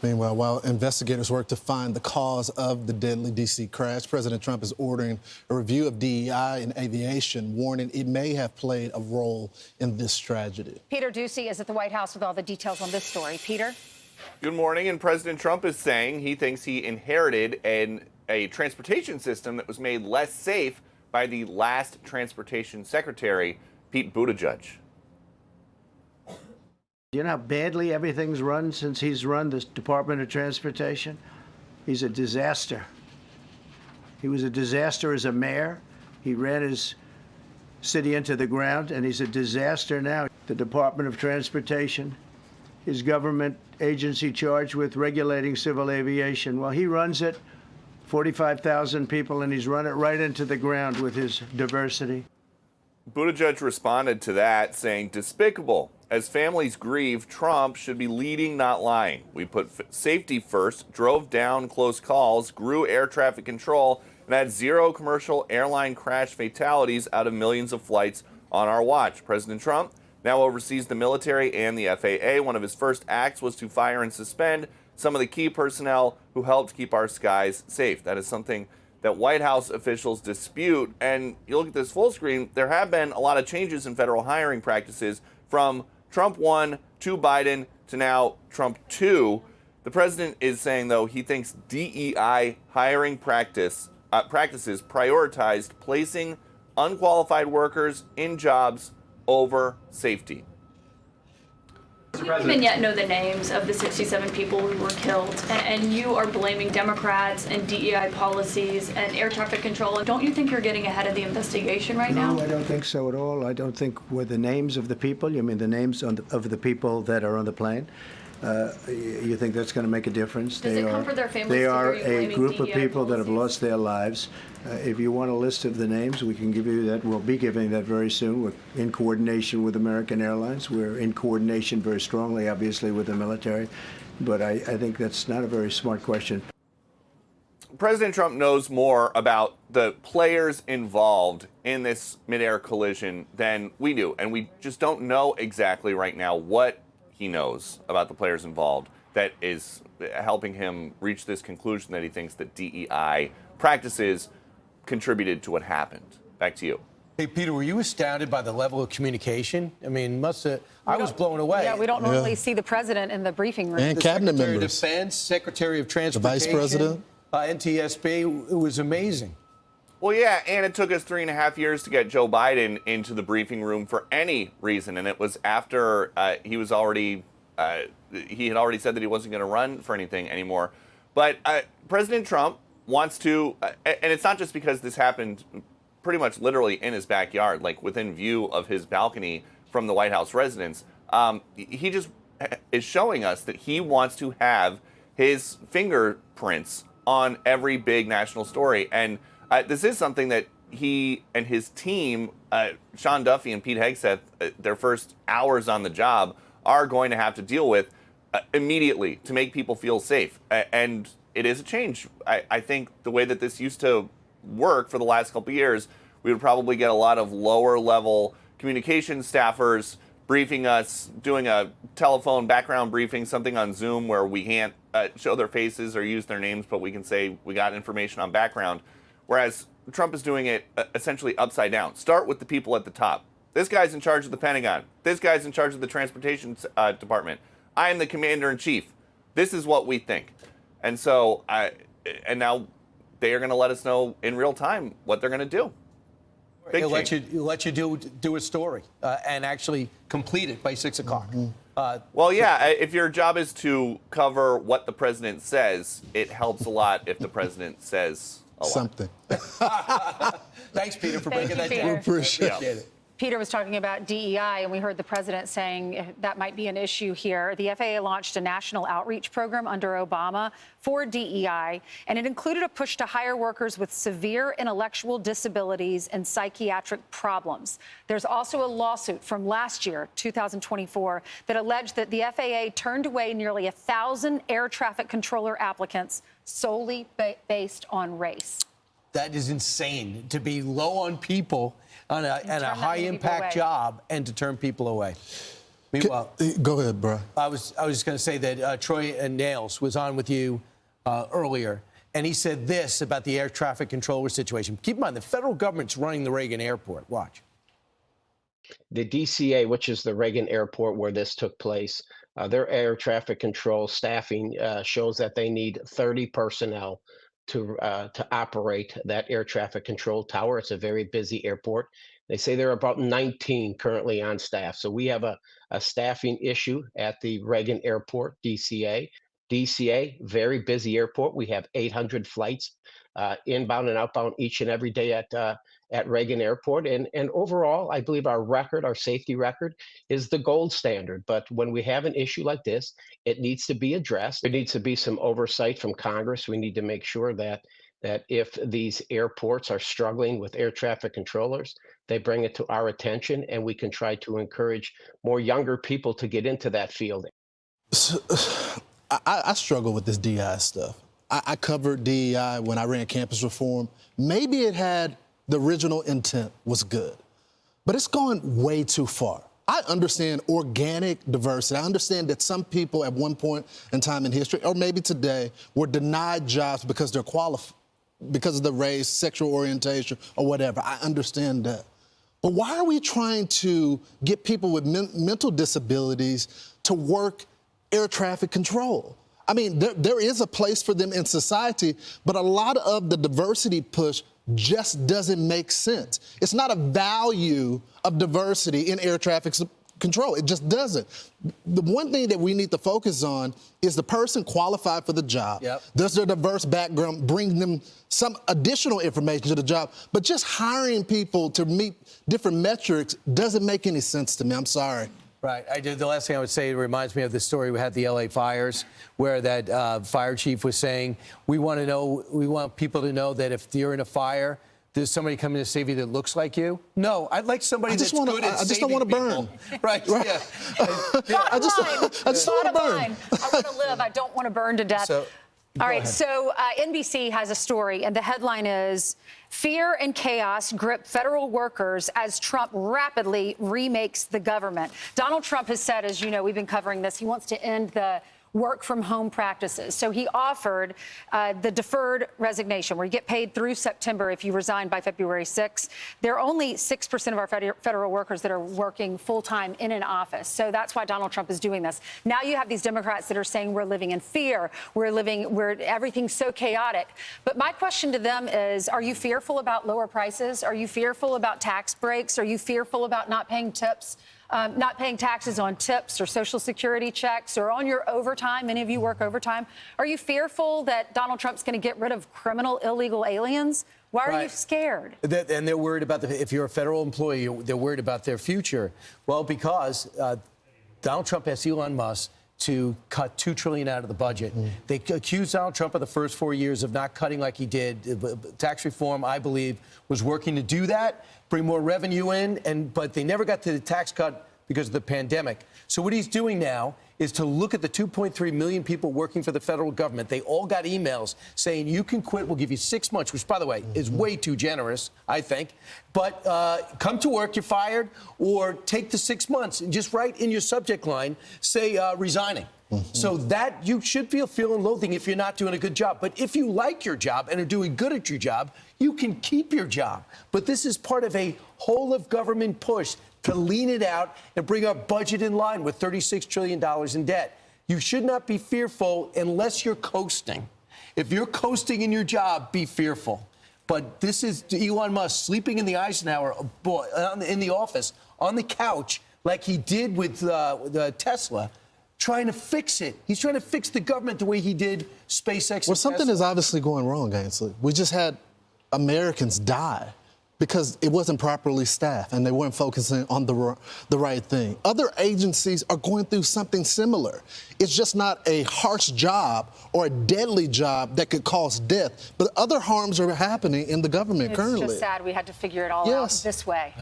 Meanwhile, while investigators work to find the cause of the deadly D.C. crash, President Trump is ordering a review of DEI in aviation, warning it may have played a role in this tragedy. Peter Doocy is at the White House with all the details on this story. Peter? Good morning, and President Trump is saying he thinks he inherited a transportation system that was made less safe by the last transportation secretary, Pete Buttigieg. You know how badly everything's run since he's run the Department of Transportation? He's a disaster. He was a disaster as a mayor. He ran his city into the ground, and he's a disaster now. The Department of Transportation, his government agency charged with regulating civil aviation. Well, he runs it, 45,000 people, and he's run it right into the ground with his diversity. Buttigieg responded to that, saying, "Despicable. As families grieve, Trump should be leading, not lying. We put safety first, drove down close calls, grew air traffic control, and had zero commercial airline crash fatalities out of millions of flights on our watch." President Trump now oversees the military and the FAA. One of his first acts was to fire and suspend some of the key personnel who helped keep our skies safe. That is something that White House officials dispute. And you look at this full screen, there have been a lot of changes in federal hiring practices from Trump 1 to Biden to now Trump 2. The president is saying, though, he thinks DEI hiring practices prioritized placing unqualified workers in jobs over safety. We don't even yet know the names of the 67 people who were killed, and you are blaming Democrats and DEI policies and air traffic control. Don't you think you're getting ahead of the investigation right now? No, I don't think so at all. I don't think with the names of the people, you mean the names of the people that are on the plane, you think that's going to make a difference? Does it comfort their families? They are a group of DEI people that have policies? lost their lives. If you want a list of the names, we can give you that. We'll be giving that very soon. We're in coordination with American Airlines. We're in coordination very strongly, obviously, with the military. But I think that's not a very smart question. President Trump knows more about the players involved in this midair collision than we do. And we just don't know exactly right now what he knows about the players involved that is helping him reach this conclusion that he thinks that DEI practices contributed to what happened. Back to you. Hey, Peter, were you astounded by the level of communication? I mean, I was blown away. Yeah, we don't normally see the president in the briefing room. And the cabinet Secretary members. of Defense, Secretary of Transportation, the Vice President, NTSB. It was amazing. Well, yeah, and it took us 3.5 years to get Joe Biden into the briefing room for any reason, and it was after he had already said that he wasn't going to run for anything anymore. But President Trump wants to, and it's not just because this happened pretty much literally in his backyard, like within view of his balcony from the White House residence. He just is showing us that he wants to have his fingerprints on every big national story. And this is something that he and his team, Sean Duffy and Pete Hegseth, their first hours on the job, are going to have to deal with immediately to make people feel safe. And it is a change. I think the way that this used to work for the last couple of years, we would probably get a lot of lower level communication staffers briefing us, doing a telephone background briefing, something on Zoom where we can't show their faces or use their names, but we can say we got information on background. Whereas Trump is doing it essentially upside down. Start with the people at the top. This guy's in charge of the Pentagon. This guy's in charge of the Transportation Department. I am the commander-in-chief. This is what we think. And so, and now they are going to let us know in real time what they're going to do. He'll let you do a story and actually complete it by 6 o'clock. Well, yeah, if your job is to cover what the president says, it helps a lot if the president says a lot. Something. Thanks, Peter, for breaking that Peter. down. We appreciate it. Peter was talking about DEI, and we heard the president saying that might be an issue here. The FAA launched a national outreach program under Obama for DEI, and it included a push to hire workers with severe intellectual disabilities and psychiatric problems. There's also a lawsuit from last year, 2024, that alleged that the FAA turned away nearly 1,000 air traffic controller applicants solely based on race. That is insane, to be low on people and a high-impact job and to turn people away. Meanwhile, Go ahead, bro. I was just going to say that Troy Nails was on with you earlier, and he said this about the air traffic controller situation. Keep in mind, the federal government's running the Reagan Airport. Watch. The DCA, which is the Reagan Airport where this took place, their air traffic control staffing shows that they need 30 personnel to operate that air traffic control tower. It's a very busy airport. They say there are about 19 currently on staff. So we have a staffing issue at the Reagan Airport, DCA. DCA, very busy airport. We have 800 flights inbound and outbound each and every day at Reagan Airport. And overall, I believe our record, our safety record, is the gold standard. But when we have an issue like this, it needs to be addressed. There needs to be some oversight from Congress. We need to make sure that if these airports are struggling with air traffic controllers, they bring it to our attention, and we can try to encourage more younger people to get into that field. I struggle with this DEI stuff. I covered DEI when I ran campus reform. Maybe it had the original intent was good, but it's gone way too far. I understand organic diversity. I understand that some people at one point in time in history, or maybe today, were denied jobs because they're qualified, because of the race, sexual orientation, or whatever. I understand that. But why are we trying to get people with mental disabilities to work air traffic control? I mean, there is a place for them in society, but a lot of the diversity push just doesn't make sense. It's not a value of diversity in air traffic control. It just doesn't. The one thing that we need to focus on is the person qualified for the job. Yep. Does their diverse background bring them some additional information to the job? But just hiring people to meet different metrics doesn't make any sense to me. I'm sorry. Right. The last thing I would say, it reminds me of the story we had the LA fires, where that fire chief was saying, we want people to know that if you're in a fire, there's somebody coming to save you that looks like you. No, I'd like somebody that's good at saving people. I just don't want to burn. Right. Yeah. I just don't want to burn. I want to live. I don't want to burn to death. All right, so NBC has a story, and the headline is, "Fear and chaos grip federal workers as Trump rapidly remakes the government." Donald Trump has said, as you know, we've been covering this, he wants to end the work from home practices. So he offered the deferred resignation, where you get paid through September if you resign by February 6th. There are only 6% of our federal workers that are working full time in an office. So that's why Donald Trump is doing this. Now you have these Democrats that are saying we're living in fear. Everything's so chaotic. But my question to them is, are you fearful about lower prices? Are you fearful about tax breaks? Are you fearful about not paying tips? Not paying taxes on tips or Social Security checks or on your overtime? Many of you work overtime. Are you fearful that Donald Trump's going to get rid of criminal, illegal aliens? Why are you scared? And they're worried about if you're a federal employee, they're worried about their future. Well, because Donald Trump asked Elon Musk to cut $2 trillion out of the budget. They accused Donald Trump of the first 4 years of not cutting like he did. Tax reform, I believe, was working to do that, bring more revenue in, but they never got to the tax cut because of the pandemic. So what he's doing now is to look at the 2.3 million people working for the federal government. They all got emails saying, you can quit, we'll give you 6 months, which, by the way, is way too generous, I think. But come to work, you're fired, or take the 6 months and just write in your subject line, say resigning. So that you should feel fear and loathing if you're not doing a good job. But if you like your job and are doing good at your job, you can keep your job. But this is part of a whole of government push to lean it out and bring our budget in line with $36 trillion in debt. You should not be fearful unless you're coasting. If you're coasting in your job, be fearful. But this is Elon Musk sleeping in the Eisenhower in the office on the couch like he did with Tesla, trying to fix it. He's trying to fix the government the way he did SpaceX. Well, something is obviously going wrong, Ainsley. We just had Americans die because it wasn't properly staffed and they weren't focusing on the right thing. Other agencies are going through something similar. It's just not a harsh job or a deadly job that could cause death, but other harms are happening in the government currently. It's just sad we had to figure it all out this way.